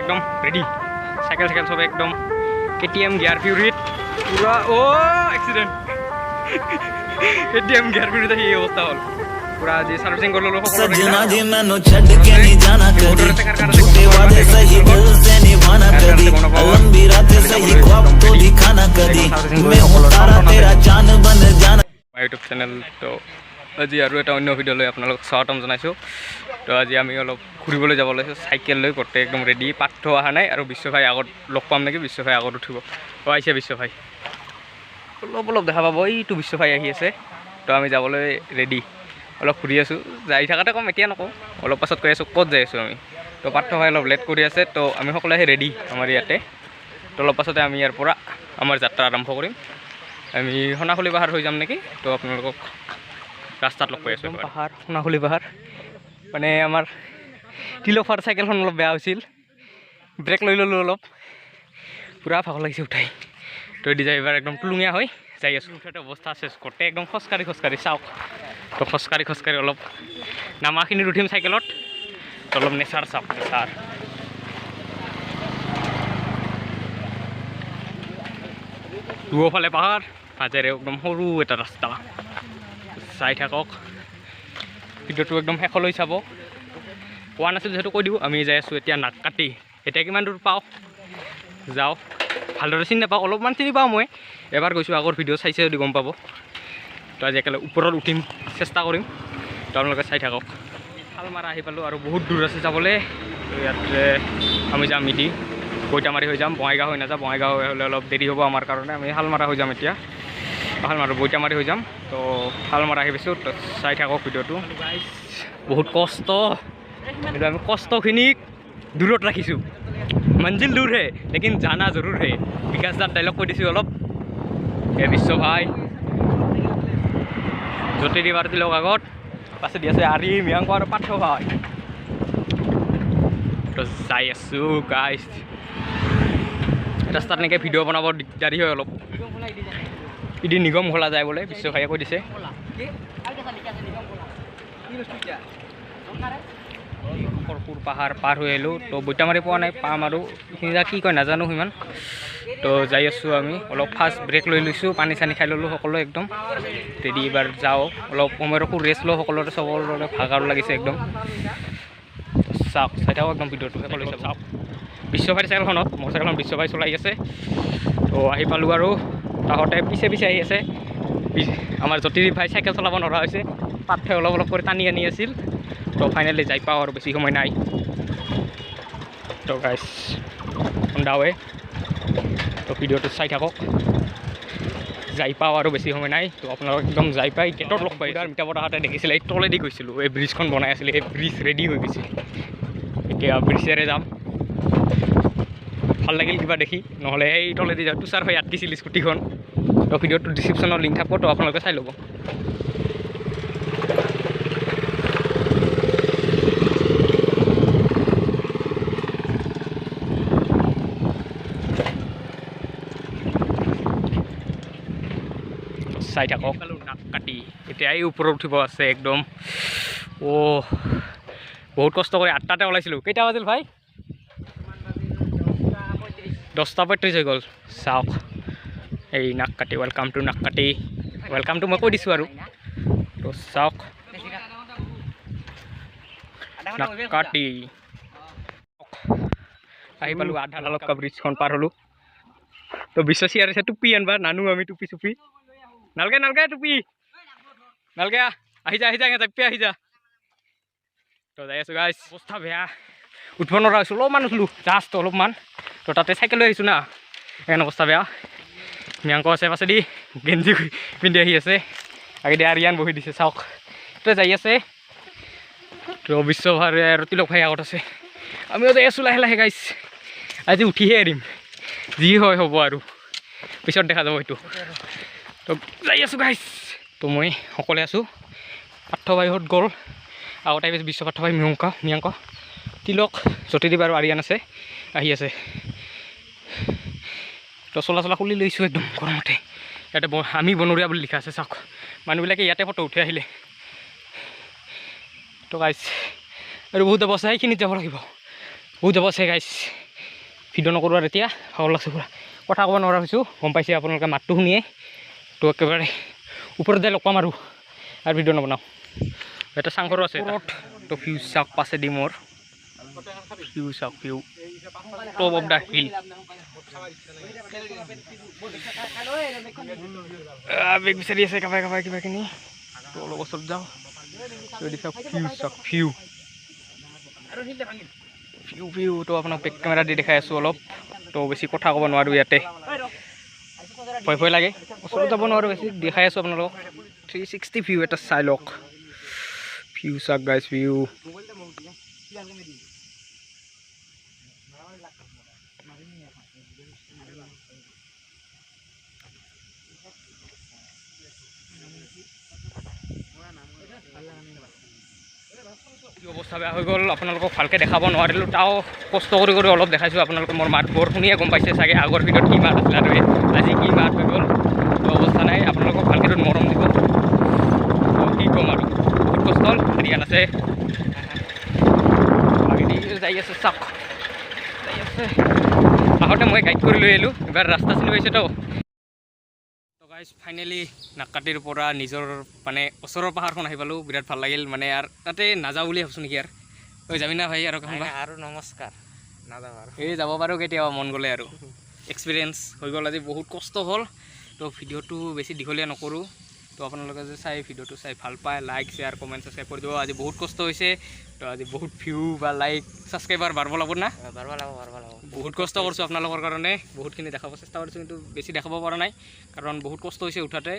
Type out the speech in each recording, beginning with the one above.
একদম ready cycle cycle সব একদম কেটিএম গিয়ার পিউরিট পুরা ও অ্যাক্সিডেন্ট কেটিএম গিয়ার পিউরিট এই অবস্থা হল पूरा जी सर्विसिंग कर लो सजना जी मैनू छड़ के नहीं जाना कदी झूठे वादे सही दिल से निभाना कदी लंबी रातें सही ख्वाब तो दिखाना कदी मैं हूं तारा तेरा चांद बन जाना यूट्यूब चैनल तो আজি আৰু এটা অন্য ভিডিও লৈ আপোনালোক স্বাগতম জনাইছো তো আজি আমি অলপ ঘুৰিবলৈ যাব লৈছো সাইকেল লৈ কৰতে একদম ৰেডি পাঠ্য অহা নাই আৰু বিশ্বভাই আগত লগ পাম নেকি বিশ্বভাই আগত উঠিব তো আইছে বিশ্বভাই অলপ অলপ দেখা পাব এইটো বিশ্বভাই আহি আছে তো আমি যাবলৈ ৰেডি অলপ ঘূৰি আছোঁ যাই থাকাতে কম এতিয়া নকওঁ অলপ পাছত কৈ আছোঁ ক'ত যাই আছোঁ আমি তো পাঠ্য ভাই অলপ লেট কৰি আছে তো আমি সকলোৱে আহি ৰেডি আমাৰ ইয়াতে তো অলপ পাছতে আমি ইয়াৰ পৰা আমাৰ যাত্ৰা আৰম্ভ কৰিম আমি সোণাখুলি পাহাৰ হৈ যাম নেকি তো আপোনালোকক ৰাস্তাত লগ পাই আছোঁ পাহাৰ সোণাখুলি পাহাৰ মানে আমাৰ তিলফাৰ চাইকেলখন অলপ বেয়া হৈছিল ব্ৰেক লৈ ল'লোঁ অলপ পূৰা ভাগৰ লাগিছে উঠাই তো এদি যাই এবাৰ একদম টুলুঙীয়া হৈ যাই আছোঁ উঠাতে অৱস্থা চেছ কৰোঁতে একদম খোজকাঢ়ি চাওক তো খোজকাঢ়ি অলপ নামাখিনিত উঠিম চাইকেলত তো অলপ নেচাৰ চাওক নেচাৰ দুয়োফালে পাহাৰ মাজেৰে একদম সৰু এটা ৰাস্তা চাই থাকক ভিডিঅ'টো একদম শেষলৈ চাব কোৱা নাছিলোঁ যিহেতু কৈ দিওঁ আমি যাই আছোঁ এতিয়া নাককাটি এতিয়া কিমান দূৰ পাওঁ যাওঁ ভালদৰে চিনি নাপাওঁ অলপমান চিনি পাওঁ মই এবাৰ গৈছোঁ আগৰ ভিডিঅ' চাইছে যদি গম পাব তো আজি একেলগে ওপৰত উঠিম চেষ্টা কৰিম তো আপোনালোকে চাই থাকক শালমাৰা আহি পালোঁ আৰু বহুত দূৰ আছে যাবলৈ তো ইয়াতে আমি যাম ইদি বৈতামাৰী হৈ যাম বঙাইগাঁও হৈ নাযাওঁ বঙাইগাঁও হ'লে অলপ দেৰি হ'ব আমাৰ কাৰণে আমি শালমাৰা হৈ যাম এতিয়া শালমাৰা বৈতামাৰী হৈ যাম তো শালমাৰা আহি পাইছোঁ তো চাই থাকক ভিডিঅ'টো বহুত কষ্ট কিন্তু আমি কষ্টখিনিক দূৰত ৰাখিছোঁ মঞ্জিল দূৰ হে লেকিন জানা জৰুৰ হে বিকাশ দাৰ ডাইলগ কৈ দিছোঁ অলপ হে বিশ্ব ভাই য'তে দি বাৰ দিলক আগত পাছে দি আছে আৰি মিয়াংক আৰু পাঠ্য ভাই তো যাই আছোঁ গাইছ ৰাস্তাত এনেকৈ ভিডিঅ' বনাব দিগদাৰী হয় অলপ ইদি নিগম খোলা যায় বোলে বিশ্ব ভাইয়ে কৈ দিছে সৰপুৰ পাহাৰ পাৰ হৈ আহিলোঁ তো বৈতামাৰী পোৱা নাই পাম আৰু এইখিনি কি কয় নাজানো সিমান তো যাই আছোঁ আমি অলপ ফাষ্ট ব্ৰেক লৈ লৈছোঁ পানী চানী খাই ল'লোঁ সকলোৱে একদম ৰেডি এইবাৰ যাওঁ অলপ সময় ৰখোঁ ৰেষ্ট লওঁ সকলোৰে চবৰে ভাগাৰো লাগিছে একদম চাওক চাই থাকক একদম ভিডিঅ'টো সকলোৱে চাওক বিশ্বভাই চাইকেলখনত মোৰ চাইকেলখন বিশ্বভাই চলাই আছে তো আহি পালোঁ আৰু তাহঁতে পিছে আহি আছে আমাৰ জ্যোতিৰ্দীপ ভাই চাইকেল চলাব নোৱাৰা হৈছে পাঠে অলপ কৰি টানি আনি আছিল তো ফাইনেলি যাই পাওঁ আৰু বেছি সময় নাই তো গাইছ সন্ধাৱে তো ভিডিঅ'টো চাই থাকক যাই পাওঁ আৰু বেছি সময় নাই তো আপোনালোক একদম যাই পাই গেটত লগ পাই আৰু মিঠাপত আহোঁতে দেখিছিলে এই তলেদি গৈছিলোঁ এই ব্ৰিজখন বনাই আছিলে এই ব্ৰিজ ৰেডি হৈ গৈছে এতিয়া ব্ৰিজেৰে যাম ভাল লাগিল কিবা দেখি নহ'লে এই তলেদি যাওঁ তুষাৰ হৈ আটকিছিল স্কুটিখন তো ভিডিঅ'টো ডিছক্ৰিপশ্যনত লিংক থাকিব তো আপোনালোকে চাই ল'ব চাই থাকক নাক কাটি এতিয়া এই ওপৰত উঠিব আছে একদম বহুত কষ্ট কৰি 8টাতে ওলাইছিলোঁ কেইটা বাজিল ভাই 10:35 হৈ গ'ল চাওক এই নাক কাটি ৱেলকাম টু নাক কাটি ৱেলকামটো মই কৈ দিছোঁ আৰু তো চাওক নাক কাটি আহি পালোঁ আধা লালক্কা ব্ৰিজখন পাৰ হ'লোঁ তো বিশ্ব চিয়াৰ আছে টুপি আনবা নানো আমি টুপি চুপি নালগে টুপি নালগে আহি যা জাপি আহি যা তো যাই আছোঁ গাইছ অৱস্থা বেয়া উঠিব নোৱাৰা হৈছোঁ অলপমান উঠিলোঁ জাষ্ট অলপমান তো তাতে চাইকেল লৈ আহিছোঁ না সেইকাৰণে অৱস্থা বেয়া মিয়াংক আছে পাছেদি গেঞ্জি পিন্ধি আহি আছে আগেদি আৰিয়ান বহি দিছে চাওক তো যাই আছে তো বিশ্বভাই আৰু তিলক ভাই আগত আছে আমিও যাই আছোঁ লাহে গাইছ আজি উঠিহে এৰিম যি হয় হ'ব আৰু পিছত দেখা যাব সেইটো তো যাই আছোঁ গাইছ তো মই সকলোৱে আছোঁ পাৰ্থ ভাইহঁত গ'ল আগতে আহি বিশ্ব পাৰ্থ ভাই মিয়াংক তিলক জ্যোতিৰ্দীপ আৰু আৰিয়ান আছে আহি আছে তো চলা খুলি লৈছোঁ একদম গৰমতে ইয়াতে আমি বনৰীয়া বুলি লিখা আছে চাওক মানুহবিলাকে ইয়াতে ফটো উঠি আহিলে তো গাইছ আৰু বহুত যাব আছে সেইখিনিত যাব লাগিব বহুত যাব আছে গাইছ ভিডিঅ' নকৰোঁ আৰু এতিয়া ভাগৰ লাগছে পুৰা কথা ক'ব নোৱাৰা হৈছোঁ গম পাইছে আপোনালোকে মাতটো শুনিয়ে তো একেবাৰে ওপৰত যাই লগ পাম আৰু ভিডিঅ' নবনাওঁ এটা চাংঘৰো আছে তো ভিউ চাওক পাছেদি মোৰ ভিউ চাওক view top of the hill বেগ বিচাৰি আছে কাবাই কিবাখিনি তো অলপ ওচৰত যাওঁ ভিউ তো আপোনাক বেক কেমেৰা দি দেখাই আছোঁ অলপ তো বেছি কথা ক'ব নোৱাৰোঁ ইয়াতে ভয় লাগে ওচৰত যাব নোৱাৰোঁ বেছি দেখাই আছোঁ আপোনালোকক 360 ভিউ এটা চাই লওক ভিউ চাওক গাইজ ভিউ অৱস্থা বেয়া হৈ গ'ল আপোনালোকক ভালকৈ দেখাব নোৱাৰিলোঁ তাও কষ্ট কৰি অলপ দেখাইছোঁ আপোনালোকে মোৰ মাতবোৰ শুনিয়ে গম পাইছে চাগে আগৰ ভিডিঅ'ত কি মাত আছিলে আৰু আজি কি মাত হৈ গ'ল তো অৱস্থা নাই আপোনালোকক ভালকৈ মৰম দিব কি ক'ম আৰু বহুত কষ্ট হ'ল হাৰিয়ান আছে যাই আছে চাওক যাই আছে আহোঁতে মই গাইড কৰি লৈ আহিলোঁ এবাৰ ৰাস্তা চিনি পাইছে তো গাইজ ফাইনেলি নাকাটিৰ পৰা নিজৰ মানে ওচৰৰ পাহাৰখন আহি পালোঁ বিৰাট ভাল লাগিল মানে আৰু তাতে নাযাওঁ বুলি ভাবছোঁ নেকি আৰু যাবি না ভাই আৰু নমস্কাৰ নাযাওঁ আৰু এই যাব পাৰোঁ কেতিয়াবা মন গ'লে আৰু এক্সপিৰিয়েঞ্চ হৈ গ'ল আজি বহুত কষ্ট হ'ল তো ভিডিঅ'টো বেছি দীঘলীয়া নকৰোঁ তো আপোনালোকে যে চাই ভিডিঅ'টো চাই ভাল পায় লাইক শ্বেয়াৰ কমেণ্ট ছাবস্ক্ৰাইব কৰি দিব আজি বহুত কষ্ট হৈছে তো আজি বহুত ভিউ বা লাইক ছাবস্ক্ৰাইবাৰ বাঢ়িব লাগিব না বাঢ়িব লাগিব বহুত কষ্ট কৰিছোঁ আপোনালোকৰ কাৰণে বহুতখিনি দেখাব চেষ্টা কৰিছোঁ কিন্তু বেছি দেখাব পৰা নাই কাৰণ বহুত কষ্ট হৈছে উঠাতে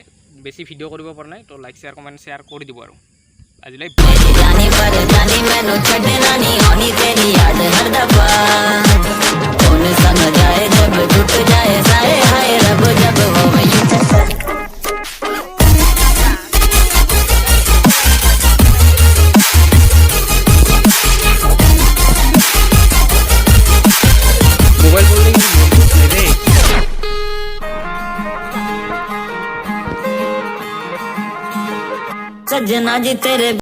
বেছি ভিডিঅ' কৰিব পৰা নাই তো লাইক শ্বেয়াৰ কমেণ্ট শ্বেয়াৰ কৰি দিব আৰু আজিলৈ सजना जी तेरे